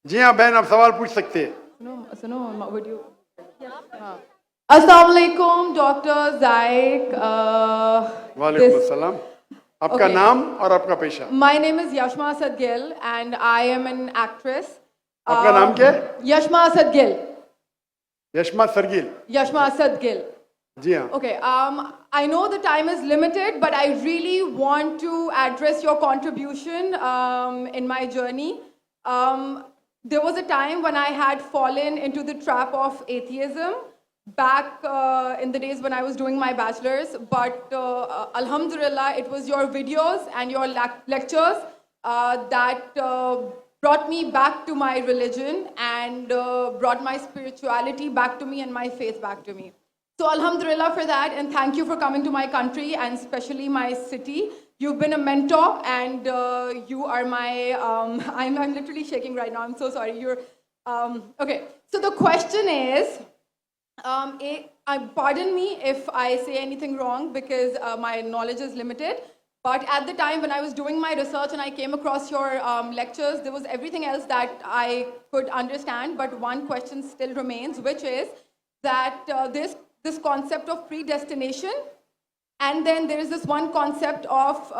جی ہاں بہن آپ سوال پوچھ سکتے ہیں. Assalamu alaikum, Dr. Zaik. وعلیکم السلام. آپ کا نام اور آپ کا پیشہ. My name is Yashma Asad Gill and I am an actress. آپ کا نام کیا ہے؟ Yashma Asad Gill. یشما سرگیل. Yashma Asad Gill. جی ہاں. Okay, I know the time is limited, but I really want to address your contribution in my journey. There was a time when I had fallen into the trap of atheism back in the days when I was doing my bachelor's, but alhamdulillah, it was your videos and your lectures that brought me back to my religion and brought my spirituality back to me and my faith back to me. So alhamdulillah for that, and thank you for coming to my country and especially my city. You've been a mentor and you are my, I'm literally shaking right now, I'm so sorry. Okay, so the question is, pardon me if I say anything wrong because my knowledge is limited, but at the time when I was doing my research and I came across your lectures, there was everything else that I could understand, but one question still remains, which is that this concept of predestination, and then there is this one concept of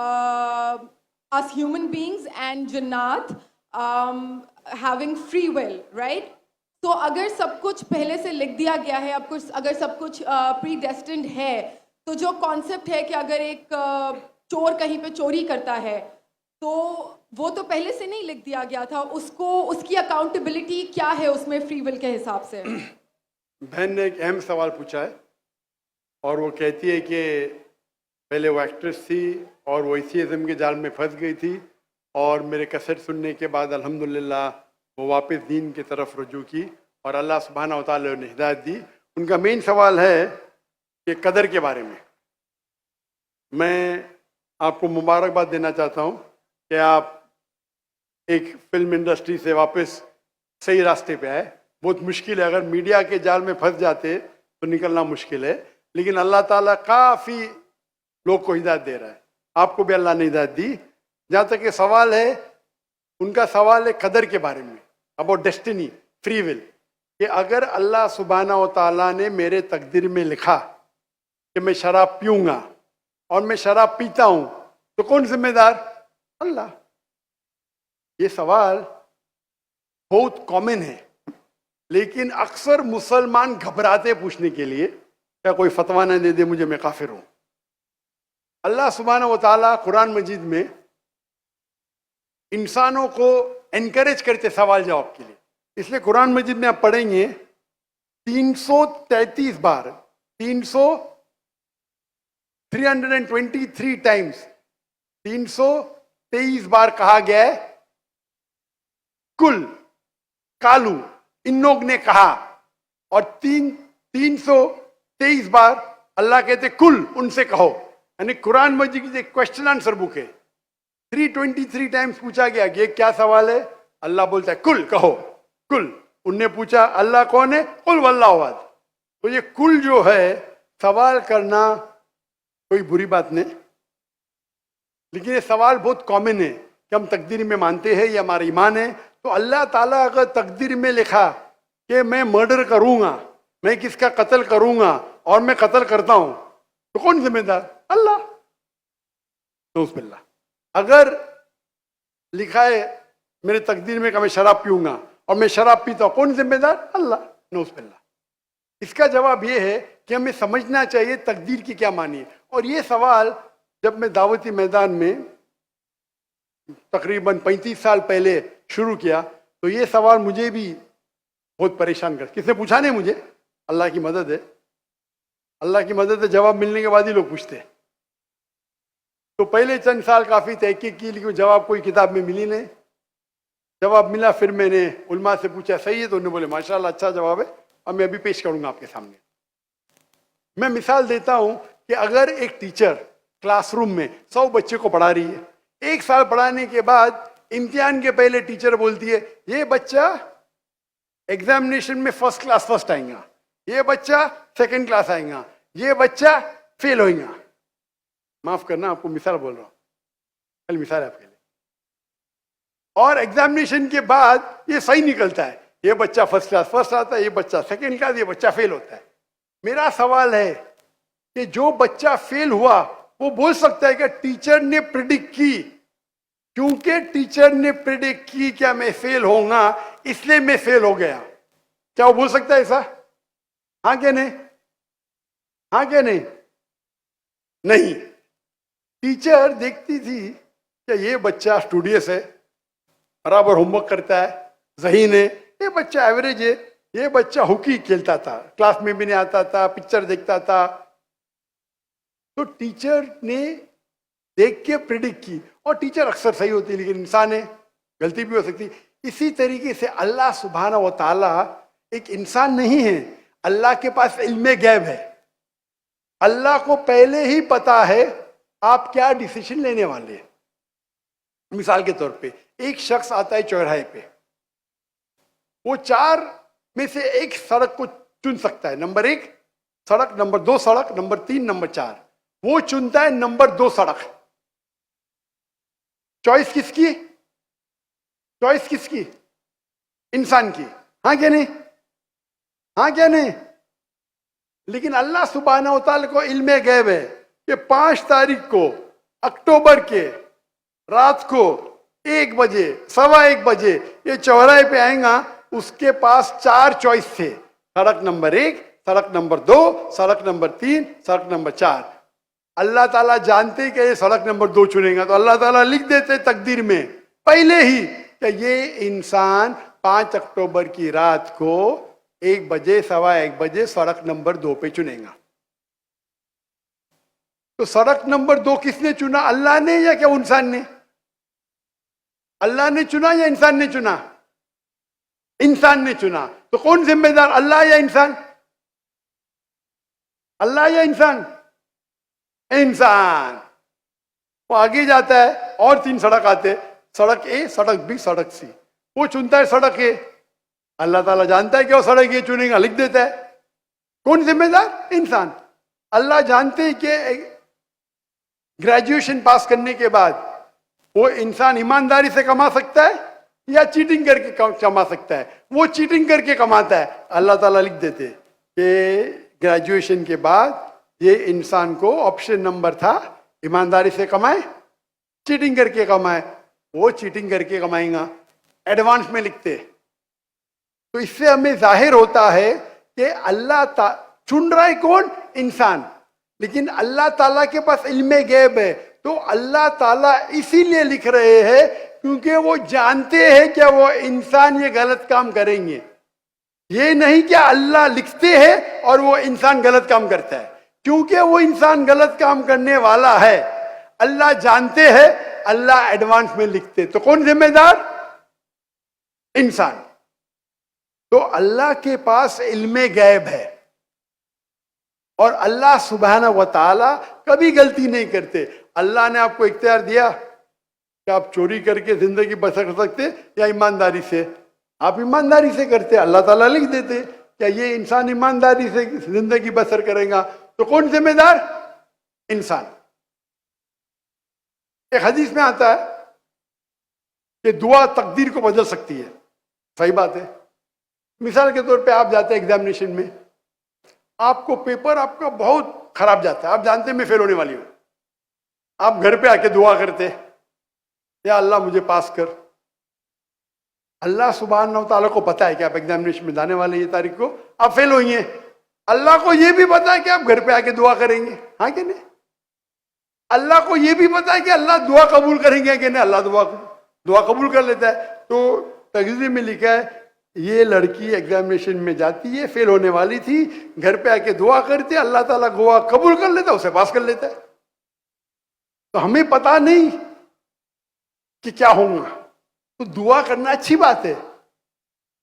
us human beings and Jannat having free will, right? تو اگر سب کچھ پہلے سے لکھ دیا گیا ہے, اگر سب کچھ پری ڈیسٹنڈ ہے, تو جو کانسیپٹ ہے کہ اگر ایک چور کہیں پہ چوری کرتا ہے تو وہ تو پہلے سے نہیں لکھ دیا گیا تھا, اس کی اکاؤنٹیبلٹی کیا ہے اس میں فری ول کے حساب سے؟ بہن نے ایک اہم سوال پوچھا ہے اور وہ کہتی ہے کہ پہلے وہ ایکٹریس تھی اور وہ ایتھیزم کے جال میں پھنس گئی تھی اور میرے کیسٹ سننے کے بعد الحمدللہ وہ واپس دین کی طرف رجوع کی اور اللہ سبحانہ و تعالیٰ نے ہدایت دی. ان کا مین سوال ہے کہ قدر کے بارے میں آپ کو مبارکباد دینا چاہتا ہوں کہ آپ ایک فلم انڈسٹری سے واپس صحیح راستے پہ آئے. بہت مشکل ہے, اگر میڈیا کے جال میں پھنس جاتے تو نکلنا مشکل ہے, لیکن اللہ تعالیٰ کافی لوگ کو ہدایت دے رہا ہے. آپ کو بھی اللہ نے ہدایت دی. جہاں تک یہ سوال ہے, ان کا سوال ہے قدر کے بارے میں, اباؤٹ ڈیسٹنی, فری ول, کہ اگر اللہ سبحانہ و تعالیٰ نے میرے تقدیر میں لکھا کہ میں شراب پیوں گا اور میں شراب پیتا ہوں تو کون ذمہ دار؟ اللہ. یہ سوال بہت کامن ہے, لیکن اکثر مسلمان گھبراتے پوچھنے کے لیے کیا کوئی فتویٰ نہ دے دے مجھے, میں کافر ہوں. اللہ سبحانہ و تعالیٰ قرآن مجید میں انسانوں کو انکریج کرتے سوال جواب کے لیے. اس لیے قرآن مجید میں آپ پڑھیں گے 333 بار 323 ٹائمز 323 بار کہا گیا ہے کل, کالو, ان لوگ نے کہا, اور 323 بار اللہ کہتے کل, ان سے کہو. یعنی قرآن مجید کی ایک کوشچن آنسر بک ہے. 323 ٹائمز پوچھا گیا کہ یہ کیا سوال ہے, اللہ بولتا ہے کل, کہو کل. ان نے پوچھا اللہ کون ہے, قل واللہ احد. تو یہ کل جو ہے سوال کرنا کوئی بری بات نہیں, لیکن یہ سوال بہت کامن ہے کہ ہم تقدیر میں مانتے ہیں, یہ ہمارا ایمان ہے. تو اللہ تعالیٰ اگر تقدیر میں لکھا کہ میں مرڈر کروں گا, میں کس کا قتل کروں گا اور میں قتل کرتا ہوں, تو کون ذمہ دار؟ اللہ. نعوذ باللہ. اگر لکھا ہے میرے تقدیر میں کہ میں شراب پیوں گا اور میں شراب پیتا ہوں, کون ذمہ دار؟ اللہ. نعوذ باللہ. اس کا جواب یہ ہے کہ ہمیں سمجھنا چاہیے تقدیر کی کیا معنی ہے. اور یہ سوال جب میں دعوتی میدان میں تقریباً 35 سال پہلے شروع کیا تو یہ سوال مجھے بھی بہت پریشان کر. کس نے پوچھا نہیں مجھے, اللہ کی مدد ہے, اللہ کی مدد ہے, جواب ملنے کے بعد ہی لوگ پوچھتے ہیں. تو پہلے چند سال کافی تحقیق کی, لیکن جواب کوئی کتاب میں ملی نہیں. جواب ملا, پھر میں نے علماء سے پوچھا صحیح ہے, تو انہوں نے بولے ماشاءاللہ اچھا جواب ہے, اب میں ابھی پیش کروں گا آپ کے سامنے. میں مثال دیتا ہوں کہ اگر ایک ٹیچر کلاس روم میں 100 بچے کو پڑھا رہی ہے, 1 سال پڑھانے کے بعد امتحان کے پہلے ٹیچر بولتی ہے یہ بچہ ایگزامینیشن میں فرسٹ کلاس فرسٹ آئیں گا, یہ بچہ سیکنڈ کلاس آئیں گا, یہ بچہ فیل ہوئیں گا. معاف کرنا آپ کو مثال بول رہا ہوں, مثال ہے آپ کے لیے. اور ایگزامینیشن کے بعد یہ صحیح نکلتا ہے, یہ بچہ فرسٹ کلاس فرسٹ آتا ہے, یہ بچہ سیکنڈ کلاس, یہ بچہ فیل ہوتا ہے. میرا سوال ہے کہ جو بچہ فیل ہوا وہ بول سکتا ہے کہ ٹیچر نے پریڈکٹ کی, کیونکہ ٹیچر نے پریڈکٹ کی کیا میں فیل ہوں گا اس لیے میں فیل ہو گیا, کیا وہ بول سکتا ہے ایسا؟ ہاں کہ نہیں؟ ہاں کہ نہیں؟ نہیں. ٹیچر دیکھتی تھی کہ یہ بچہ اسٹوڈیس ہے, برابر ہوم ورک کرتا ہے, ذہین ہے, یہ بچہ ایوریج ہے, یہ بچہ ہاکی کھیلتا تھا, کلاس میں بھی نہیں آتا تھا, پکچر دیکھتا تھا. تو ٹیچر نے دیکھ کے پریڈکٹ کی, اور ٹیچر اکثر صحیح ہوتی ہے لیکن انسان ہے, غلطی بھی ہو سکتی. اسی طریقے سے اللہ سبحانہ و تعالیٰ ایک انسان نہیں ہے, اللہ کے پاس علم غیب ہے. اللہ کو پہلے ہی پتا ہے آپ کیا ڈیسیشن لینے والے ہیں. مثال کے طور پہ ایک شخص آتا ہے چوراہے پہ, وہ 4 میں سے ایک سڑک کو چن سکتا ہے, نمبر 1 سڑک, نمبر 2 سڑک, نمبر 3, نمبر 4. وہ چنتا ہے نمبر 2 سڑک. چوائس کس کی؟ چوائس کس کی؟ انسان کی. ہاں کیا نہیں؟ ہاں کیا نہیں؟ لیکن اللہ سبحانہ و تعالیٰ کو علم غیب ہے کہ 5 تاریخ کو اکتوبر کے رات کو 1 بجے 1:15 بجے یہ چوراہے پہ آئیں گا. اس کے پاس 4 چوائس تھے, سڑک نمبر 1, سڑک نمبر 2, سڑک نمبر 3, سڑک نمبر 4. اللہ تعالیٰ جانتے کہ یہ سڑک نمبر 2 چنے گا, تو اللہ تعالیٰ لکھ دیتے تقدیر میں پہلے ہی کہ یہ انسان 5 اکتوبر کی رات کو 1 بجے 1:15 بجے سڑک نمبر 2 پہ چنے گا. تو سڑک نمبر 2 کس نے چنا, اللہ نے یا کیا انسان نے؟ اللہ نے چنا یا انسان نے چنا؟ انسان نے چنا. تو کون ذمہ دار, اللہ یا انسان؟ اللہ یا انسان؟ انسان. وہ آگے جاتا ہے اور 3 سڑک آتے, سڑک اے, سڑک بی, سڑک سی. وہ چنتا ہے سڑک اے, اللہ تعالیٰ جانتا ہے کہ وہ سڑک اے چنے گا, لکھ دیتا ہے. کون ذمہ دار؟ انسان. اللہ جانتے ہیں کہ گریجویشن پاس کرنے کے بعد وہ انسان ایمانداری سے کما سکتا ہے یا چیٹنگ کر کے کما سکتا ہے. وہ چیٹنگ کر کے کماتا ہے, اللہ تعالیٰ لکھ دیتے کہ گریجویشن کے بعد یہ انسان کو آپشن نمبر تھا, ایمانداری سے کمائے, چیٹنگ کر کے کمائے. وہ چیٹنگ کر کے کمائیں گا, ایڈوانس میں لکھتے. تو اس سے ہمیں ظاہر ہوتا ہے کہ اللہ چن رہا ہے کون؟ انسان. لیکن اللہ تعالیٰ کے پاس علم غیب ہے, تو اللہ تعالیٰ اسی لیے لکھ رہے ہیں کیونکہ وہ جانتے ہیں کہ وہ انسان یہ غلط کام کریں گے. یہ نہیں کہ اللہ لکھتے ہیں اور وہ انسان غلط کام کرتا ہے, کیونکہ وہ انسان غلط کام کرنے والا ہے. اللہ جانتے ہیں, اللہ ایڈوانس میں لکھتے. تو کون ذمہ دار؟ انسان. تو اللہ کے پاس علم غیب ہے, اور اللہ سبحانہ و تعالی کبھی غلطی نہیں کرتے. اللہ نے آپ کو اختیار دیا کہ آپ چوری کر کے زندگی بسر کر سکتے یا ایمانداری سے. آپ ایمانداری سے کرتے, اللہ تعالیٰ لکھ دیتے کہ یہ انسان ایمانداری سے زندگی بسر کرے گا. تو کون ذمہ دار؟ انسان. ایک حدیث میں آتا ہے کہ دعا تقدیر کو بدل سکتی ہے. صحیح بات ہے. مثال کے طور پہ آپ جاتے ہیں ایگزامینیشن میں, آپ کو پیپر آپ کا بہت خراب جاتا ہے, آپ جانتے ہیں میں فیل ہونے والی ہوں. آپ گھر پہ آ کے دعا کرتے, یا اللہ مجھے پاس کر. اللہ سبحانہ و تعالیٰ کو پتا ہے کہ آپ ایگزامینیشن میں جانے والے یہ تاریخ کو آپ فیل ہوئی ہیں. اللہ کو یہ بھی پتا ہے کہ آپ گھر پہ آ کے دعا کریں گے. ہاں کہ نہیں؟ اللہ کو یہ بھی پتا ہے کہ اللہ دعا قبول کریں گے کہ نہیں. اللہ دعا قبول کر لیتا ہے. تو تقریر میں لکھا ہے یہ لڑکی ایگزامینیشن میں جاتی ہے, فیل ہونے والی تھی, گھر پہ آ کے دعا کرتے, اللہ تعالیٰ دعا قبول کر لیتا, اسے پاس کر لیتا ہے. تو ہمیں پتا نہیں کہ کیا ہوگا, تو دعا کرنا اچھی بات ہے.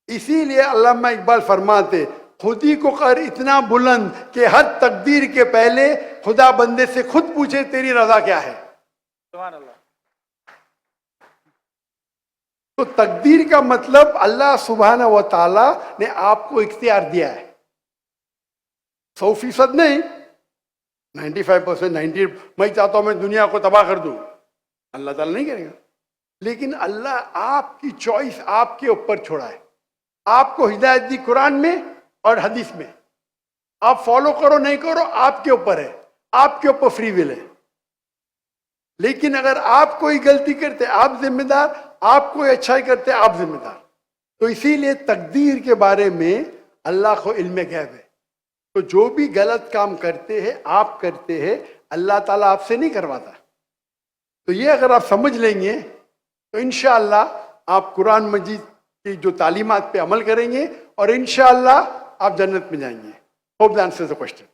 اسی لیے علامہ اقبال فرماتے خودی کو کر اتنا بلند کہ ہر تقدیر کے پہلے خدا بندے سے خود پوچھے تیری رضا کیا ہے. سبحان اللہ. تو تقدیر کا مطلب اللہ سبحانہ و تعالیٰ نے آپ کو اختیار دیا ہے. 100% نہیں, 95%, 90%. میں چاہتا ہوں میں دنیا کو تباہ کر دوں, اللہ تعالیٰ نہیں کرے گا. لیکن اللہ آپ کی چوائس آپ کے اوپر چھوڑا ہے. آپ کو ہدایت دی قرآن میں اور حدیث میں. آپ فالو کرو نہیں کرو آپ کے اوپر ہے, آپ کے اوپر فری ول ہے. لیکن اگر آپ کوئی غلطی کرتے آپ ذمہ دار, آپ کوئی اچھائی کرتے آپ ذمہ دار. تو اسی لیے تقدیر کے بارے میں اللہ کو علم غیب ہے. تو جو بھی غلط کام کرتے ہیں آپ کرتے ہیں, اللہ تعالیٰ آپ سے نہیں کرواتا. تو یہ اگر آپ سمجھ لیں گے تو انشاءاللہ آپ قرآن مجید کی جو تعلیمات پہ عمل کریں گے اور انشاءاللہ آپ جنت میں جائیں گے. Hope that answers the question.